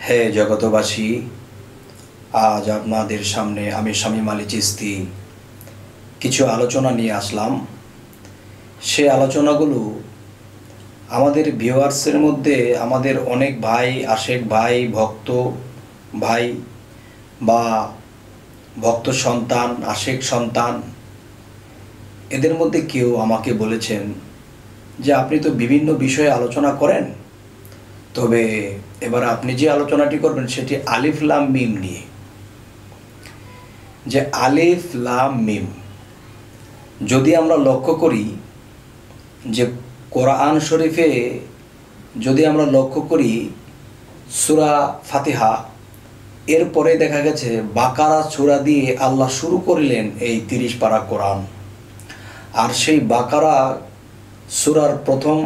হে জগতবাসী, আজ আপনাদের সামনে আমি শামীম আলী চিশতি কিছু আলোচনা নিয়ে আসলাম। সে আলোচনাগুলো আমাদের ভিউয়ার্সের মধ্যে আমাদের অনেক ভাই, আশেক ভাই, ভক্ত ভাই বা ভক্ত সন্তান, আশেক সন্তান, এদের মধ্যে কেউ আমাকে বলেছেন যে আপনি তো বিভিন্ন বিষয়ে আলোচনা করেন, তবে এবার আপনি যে আলোচনাটি করবেন সেটি আলিফ লাম মিম নিয়ে। যে আলিফ লাম মিম যদি আমরা লক্ষ্য করি, যে কোরআন শরীফে যদি আমরা লক্ষ্য করি সূরা ফাতিহা, এরপরে দেখা গেছে বাকারা সূরা দিয়ে আল্লাহ শুরু করলেন এই 30 পারা কোরআন। আর সেই বাকারা সূরার প্রথম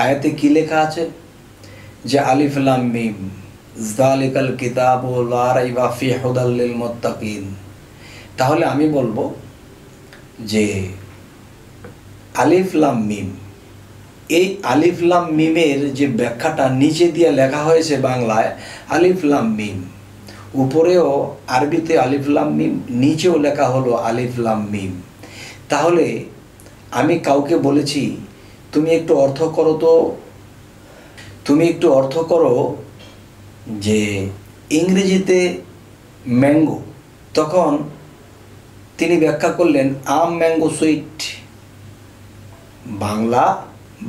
আয়াতে কি লেখা আছে? যে আলিফ লাম মিম যালিকাল কিতাবু লা রাইবা ফিহি হুদাল লিল মুত্তাকিন। তাহলে আমি বলবো যে আলিফ লাম মিম, এই আলিফ লাম মিমের যে ব্যাখ্যাটা নিচে দিয়ে লেখা হয়েছে বাংলায় আলিফ লাম মিম, উপরেও আরবিতে আলিফ লাম মিম, নিচেও লেখা হলো আলিফ লাম মিম। তাহলে আমি কাউকে বলেছি তুমি একটু অর্থ করো তো, তুমি একটু অর্থ করো যে ইংরেজিতে ম্যাঙ্গো, তখন তিনি ব্যাখ্যা করলেন আম ম্যাঙ্গো সুইট।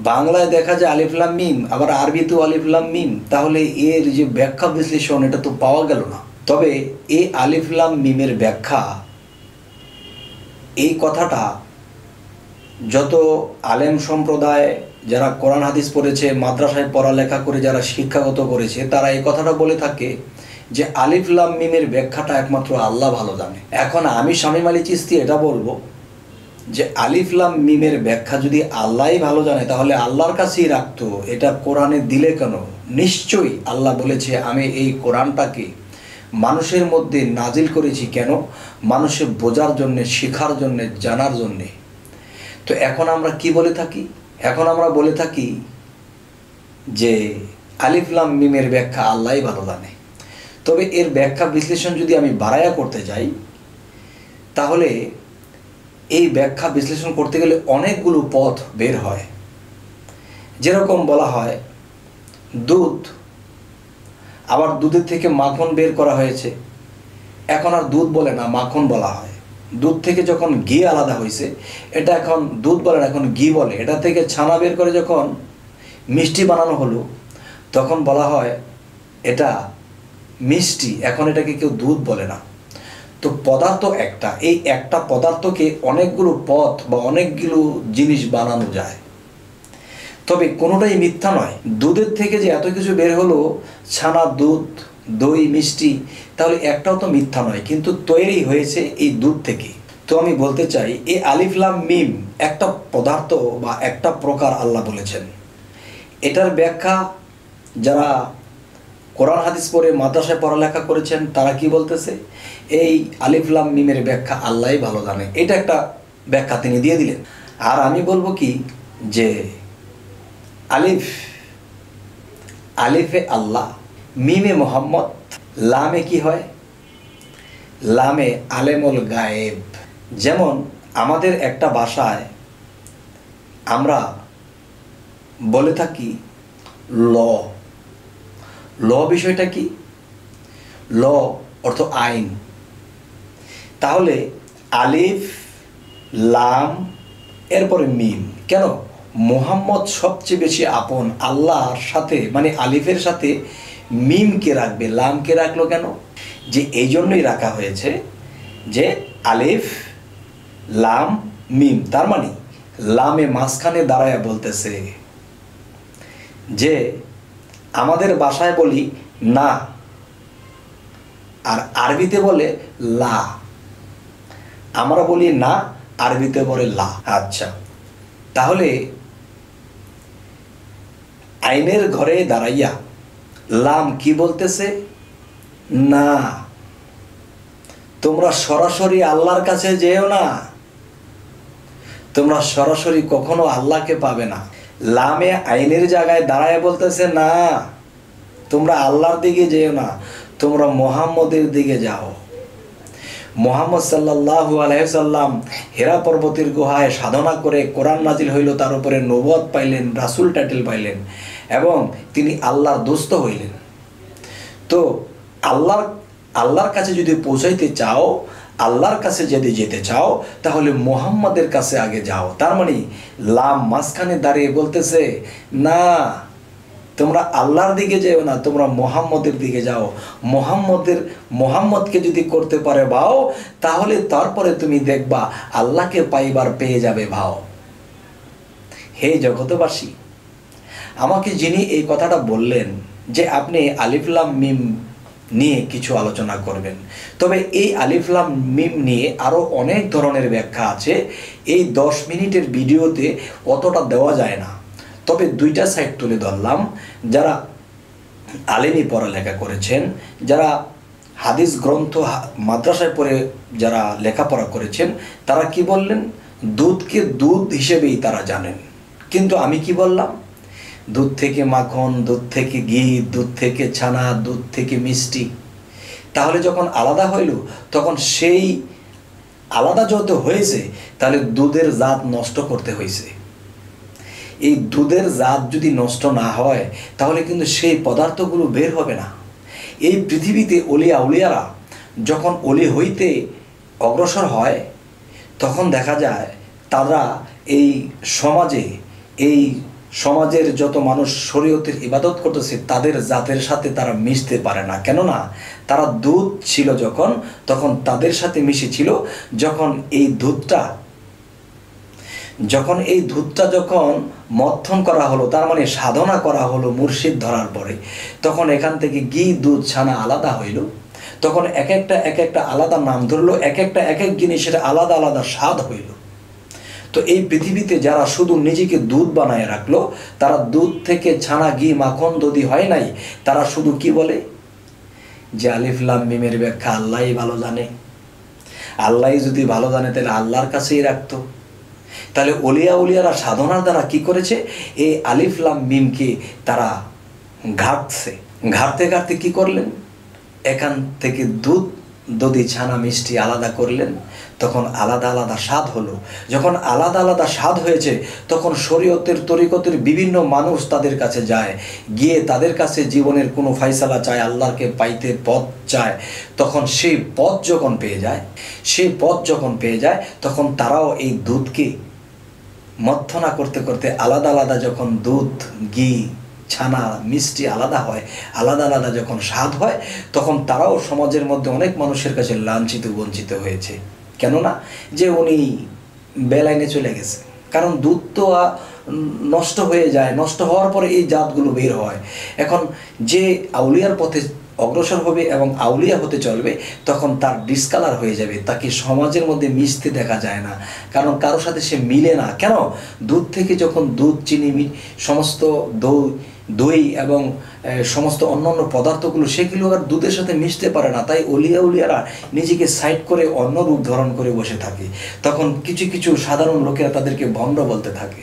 বাংলায় দেখা যায় আলিফ লাম মিম, আবার আরবিতেও আলিফ লাম মিম। তাহলে এর যে ব্যাখ্যা বিশ্লেষণ এটা তো পাওয়া গেল না। তবে এই আলিফ লাম মিমের ব্যাখ্যা, এই কথাটা যত আলেম সম্প্রদায় যারা কোরআন হাদিস পড়েছে, মাদ্রাসায় পড়ালেখা করে যারা শিক্ষাগত করেছে, তারা এই কথাটা বলে থাকে যে আলিফ লাম মিমের ব্যাখ্যাটা একমাত্র আল্লাহ ভালো জানে। এখন আমি শামীম আলী চিশতি এটা বলবো যে আলিফ লাম মিমের ব্যাখ্যা যদি আল্লাহই ভালো জানে তাহলে আল্লাহর কাছেই রাখতো, এটা কোরআনে দিলে কেন? নিশ্চয়ই আল্লাহ বলেছে আমি এই কোরআনটাকে মানুষের মধ্যে নাজিল করেছি কেন? মানুষের বোঝার জন্যে, শেখার জন্যে, জানার জন্যে। তো এখন আমরা কি বলে থাকি? এখন আমরা বলে থাকি যে আলিফ লাম মিমের ব্যাখ্যা আল্লাহই ভালো জানে। তবে এর ব্যাখ্যা বিশ্লেষণ যদি আমি বাড়ায়া করতে যাই, তাহলে এই ব্যাখ্যা বিশ্লেষণ করতে গেলে অনেকগুলো পথ বের হয়। যেরকম বলা হয় দুধ, আবার দুধের থেকে মাখন বের করা হয়েছে, এখন আর দুধ বলে না, মাখন বলা হয়। দুধ থেকে যখন ঘি আলাদা হয়েছে, এটা এখন দুধ বলে না, এখন ঘি বলে। এটা থেকে ছানা বের করে যখন মিষ্টি বানানো হলো, তখন বলা হয় এটা মিষ্টি, এখন এটাকে কেউ দুধ বলে না। তো পদার্থ একটা, এই একটা পদার্থকে অনেকগুলো পথ বা অনেকগুলো জিনিস বানানো যায়, তবে কোনোটাই মিথ্যা নয়। দুধের থেকে যে এত কিছু বের হলো, ছানা, দুধ, দই, মিষ্টি, তাহলে একটাও তো মিথ্যা নয়, কিন্তু তৈরি হয়েছে এই দুধ থেকে। তো আমি বলতে চাই এই আলিফ লাম মিম একটা পদার্থ বা একটা প্রকার আল্লাহ বলেছেন। এটার ব্যাখ্যা যারা কোরআন হাদিস পড়ে মাদ্রাসায় পড়ালেখা করেছেন তারা কি বলতেছে? এই আলিফ লাম মিমের ব্যাখ্যা আল্লাহই ভালো জানে, এটা একটা ব্যাখ্যা তিনি দিয়ে দিলেন। আর আমি বলবো কি যে আলিফে আল্লাহ, মিমে মোহাম্মদ, লামে কি হয়? লামে আলেমুল গায়েব। যেমন আমাদের একটা ভাষায় আমরা বলে থাকি ল। ল বিষয়টা কি? ল অর্থ আইন। তাহলে আলিফ লাম এরপরে মিম, কেন? মোহাম্মদ সবচেয়ে বেশি আপন আল্লাহর সাথে, মানে আলিফের সাথে মিমকে রাখবে, লামকে রাখলো কেন? যে এই জন্যই রাখা হয়েছে যে আলিফ লাম মিম, তার মানে লামে মাঝখানে দাঁড়ায় বলতেছে যে আমাদের ভাষায় বলি না, আর আরবিতে বলে লা। আমরা বলি না, আরবিতে বলে লা। আচ্ছা, তাহলে আইনের ঘরে দাঁড়াইয়া লাম কি বলতেছে? না, তোমরা সরাসরি আল্লাহর কাছে যেও না, তোমরা সরাসরি কখনো আল্লাহকে পাবে না। লামে আইনের জায়গায় দাঁড়ায় বলতেছে না, তোমরা আল্লাহর দিকে যেও না, তোমরা মুহাম্মদের দিকে যাও। মুহাম্মদ সাল্লাল্লাহু আলাইহি সাল্লাম হেরা পর্বতের গুহায় সাধনা করে কোরআন নাজিল হইল, তার উপরে নবুয়ত পাইলেন, রাসূল টাইটেল পাইলেন এবং তিনি আল্লাহর দোস্ত হইলেন। তো আল্লাহর কাছে যদি পৌঁছাইতে চাও, আল্লাহর কাছে যদি যেতে চাও, তাহলে মুহাম্মাদের কাছে আগে যাও। তার মানে লাম মাঝখানে দাঁড়িয়ে বলতেছে না, তোমরা আল্লাহর দিকে যেও না, তোমরা মুহাম্মদের দিকে যাও। মুহাম্মদকে যদি করতে পারে ভাও, তাহলে তারপরে তুমি দেখবা আল্লাহকে পাইবার পেয়ে যাবে ভাও। হে জগতবাসী, আমাকে যিনি এই কথাটা বললেন যে আপনি আলিফ লাম মিম নিয়ে কিছু আলোচনা করবেন, তবে এই আলিফ লাম মিম নিয়ে আরও অনেক ধরনের ব্যাখ্যা আছে। এই 10 মিনিটের ভিডিওতে অতটা দেওয়া যায় না, তবে দুইটা সাইড তুলে ধরলাম। যারা আলেমি পড়ালেখা করেছেন, যারা হাদিস গ্রন্থ মাদ্রাসায় পড়ে যারা লেখাপড়া করেছেন, তারা কি বললেন? দুধকে দুধ হিসেবেই তারা জানেন। কিন্তু আমি কি বললাম? দুধ থেকে মাখন, দুধ থেকে ঘি, দুধ থেকে ছানা, দুধ থেকে মিষ্টি। তাহলে যখন আলাদা হইল, তখন সেই আলাদা যত হয়েছে, তাহলে দুধের জাত নষ্ট করতে হয়েছে। এই দুধের জাত যদি নষ্ট না হয়, তাহলে কিন্তু সেই পদার্থগুলো বের হবে না। এই পৃথিবীতে অলিয়া উলিয়ারা যখন অলি হইতে অগ্রসর হয়, তখন দেখা যায় তারা এই সমাজের যত মানুষ শরীয়তের ইবাদত করতেছে, তাদের জাতের সাথে তারা মিশতে পারে না। কেননা তারা দুধ ছিল যখন, তখন তাদের সাথে মিশেছিল। যখন এই দুধটা যখন মথন করা হলো, তার মানে সাধনা করা হলো মুর্শিদ ধরার পরে, তখন এখান থেকে ঘি, দুধ, ছানা আলাদা হইল। তখন এক একটা আলাদা নাম ধরলো, এক এক জিনিসের আলাদা আলাদা স্বাদ হইল। তো এই পৃথিবীতে যারা শুধু নিজেকে দুধ বানায় রাখলো, তারা দুধ থেকে ছানা, ঘি, মাখন, দধি হয় নাই। তারা শুধু কি বলে যে আলিফ লাম মিমের ব্যাখ্যা আল্লাহই ভালো জানে। আল্লাহই যদি ভালো জানে, তাহলে আল্লাহর কাছেই রাখতো। তাহলে উলিয়ারা সাধনার দ্বারা কি করেছে? এই আলিফ লাম মিমকে তারা ঘাটতে কি করলেন? এখান থেকে দুধ, দধি, ছানা, মিষ্টি আলাদা করলেন। তখন আলাদা আলাদা স্বাদ হলো। যখন আলাদা আলাদা স্বাদ হয়েছে, তখন শরীয়তের তরিকতের বিভিন্ন মানুষ তাদের কাছে যায়, গিয়ে তাদের কাছে জীবনের কোনো ফাইসালা চায়, আল্লাহকে পাইতে পথ চায়। তখন সেই পথ যখন পেয়ে যায়, তখন তারাও এই দুধকে মথনা করতে করতে আলাদা আলাদা যখন দুধ, ঘি, ছানা, মিষ্টি আলাদা হয়, আলাদা আলাদা যখন স্বাদ হয়, তখন তারাও সমাজের মধ্যে অনেক মানুষের কাছে লাঞ্ছিত, বঞ্চিত হয়েছে। কেননা যে উনি বেলাইনে চলে গেছে। কারণ দুধ তো নষ্ট হয়ে যায়, নষ্ট হওয়ার পরে এই জাতগুলো বের হয়। এখন যে আউলিয়ার পথে অগ্রসর হবে এবং আউলিয়া হতে চলবে, তখন তার ডিসকালার হয়ে যাবে, তাকে সমাজের মধ্যে মিশতে দেখা যায় না। কারণ কারোর সাথে সে মিলে না। কেন? দুধ থেকে যখন দুধ, চিনি, সমস্ত দই এবং সমস্ত অন্যান্য পদার্থগুলো, সেগুলো আর দুধের সাথে মিশতে পারে না। তাই উলিয়ারা নিজেকে সাইড করে অন্য রূপ ধারণ করে বসে থাকে। তখন কিছু সাধারণ লোকেরা তাদেরকে ভণ্ড বলতে থাকে।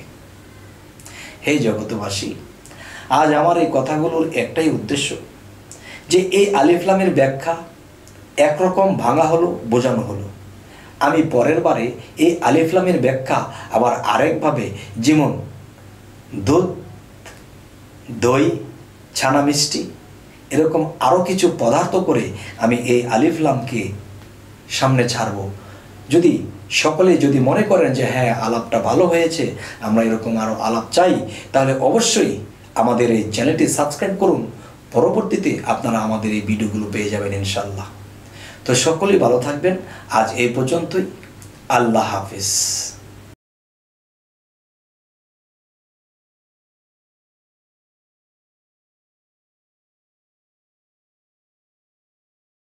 হে জগতবাসী, আজ আমার এই কথাগুলোর একটাই উদ্দেশ্য, যে এই আলিফ লামের ব্যাখ্যা একরকম ভাঙা হলো, বোঝানো হলো। আমি পরের বারে এই আলিফ লামের ব্যাখ্যা আবার আরেকভাবে, যেমন দুধ, দই, ছানা, মিষ্টি, এরকম আরও কিছু পদার্থ করে আমি এই আলিফ লামকে সামনে ছাড়ব। সকলে যদি মনে করেন যে হ্যাঁ, আলাপটা ভালো হয়েছে, আমরা এরকম আরও আলাপ চাই, তাহলে অবশ্যই আমাদের এই চ্যানেলটি সাবস্ক্রাইব করুন। পরবর্তীতে আপনারা আমাদের এই ভিডিওগুলো পেয়ে যাবেন ইনশাল্লাহ। তো সকলেই ভালো থাকবেন। আজ এই পর্যন্তই। আল্লাহ হাফিজ।